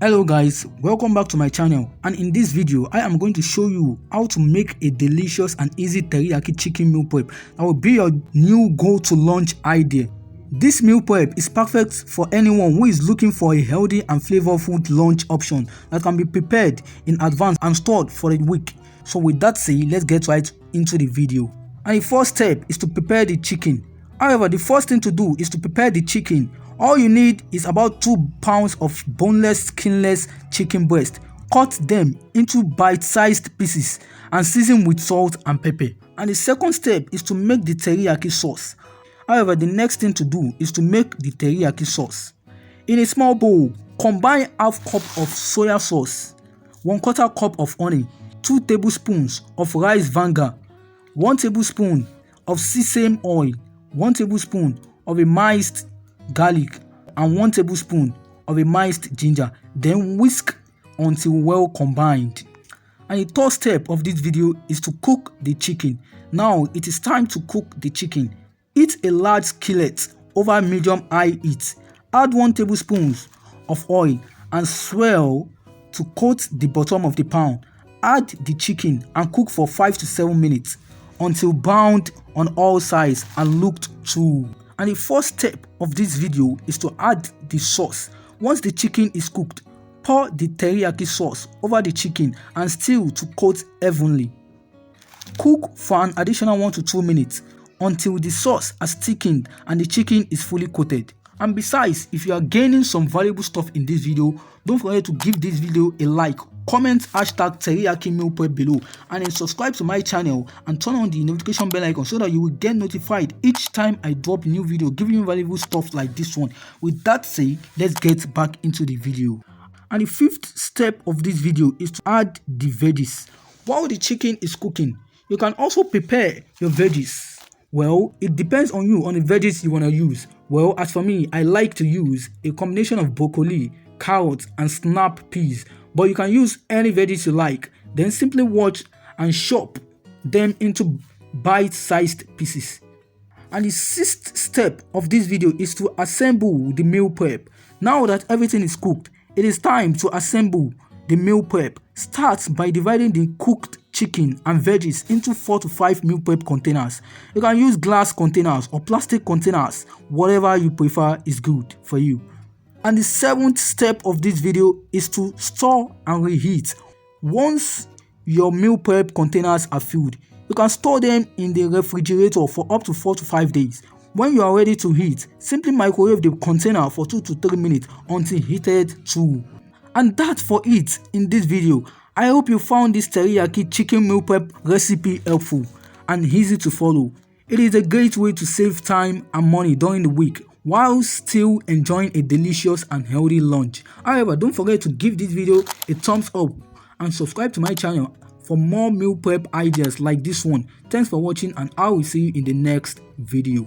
Hello guys, welcome back to my channel, and in this video I am going to show you how to make a delicious and easy teriyaki chicken meal prep that will be your new go-to lunch idea. This meal prep is perfect for anyone who is looking for a healthy and flavorful lunch option that can be prepared in advance and stored for a week. So with that said, let's get right into the video. And the first step is to prepare the chicken. However, the first thing to do is to prepare the chicken. All you need is about 2 pounds of boneless, skinless chicken breast. Cut them into bite-sized pieces and season with salt and pepper. And the second step is to make the teriyaki sauce. However, the next thing to do is to make the teriyaki sauce. In a small bowl, combine half cup of soya sauce, 1/4 cup of honey, 2 tablespoons of rice vinegar, 1 tablespoon of sesame oil, 1 tablespoon of a minced garlic, and 1 tablespoon of a minced ginger. Then whisk until well combined. And the third step of this video is to cook the chicken. Now it is time to cook the chicken. Heat a large skillet over medium-high heat. Add 1 tablespoon of oil and swirl to coat the bottom of the pan. Add the chicken and cook for 5 to 7 minutes until browned on all sides and looked through. And the first step of this video is to add the sauce. Once the chicken is cooked, pour the teriyaki sauce over the chicken and stir to coat evenly. Cook for an additional 1 to 2 minutes until the sauce has thickened and the chicken is fully coated. And besides, if you are gaining some valuable stuff in this video, don't forget to give this video a like, comment #teriyaki meal prep below, and then subscribe to my channel and turn on the notification bell icon so that you will get notified each time I drop a new video giving you valuable stuff like this one. With that said, let's get back into the video. And the fifth step of this video is to add the veggies. While the chicken is cooking, you can also prepare your veggies. Well, it depends on you on the veggies you want to use. Well, as for me, I like to use a combination of broccoli, carrots, and snap peas. But you can use any veggies you like. Then simply wash and chop them into bite-sized pieces. And the sixth step of this video is to assemble the meal prep. Now that everything is cooked, it is time to assemble the meal prep. Start by dividing the cooked chicken and veggies into 4 to 5 meal prep containers. You can use glass containers or plastic containers. Whatever you prefer is good for you. And the seventh step of this video is to store and reheat. Once your meal prep containers are filled, you can store them in the refrigerator for up to 4 to 5 days. When you are ready to heat, simply microwave the container for 2 to 3 minutes until heated through. And that's for it in this video. I hope you found this teriyaki chicken meal prep recipe helpful and easy to follow. It is a great way to save time and money during the week while still enjoying a delicious and healthy lunch. However, don't forget to give this video a thumbs up and subscribe to my channel for more meal prep ideas like this one. Thanks for watching, and I will see you in the next video.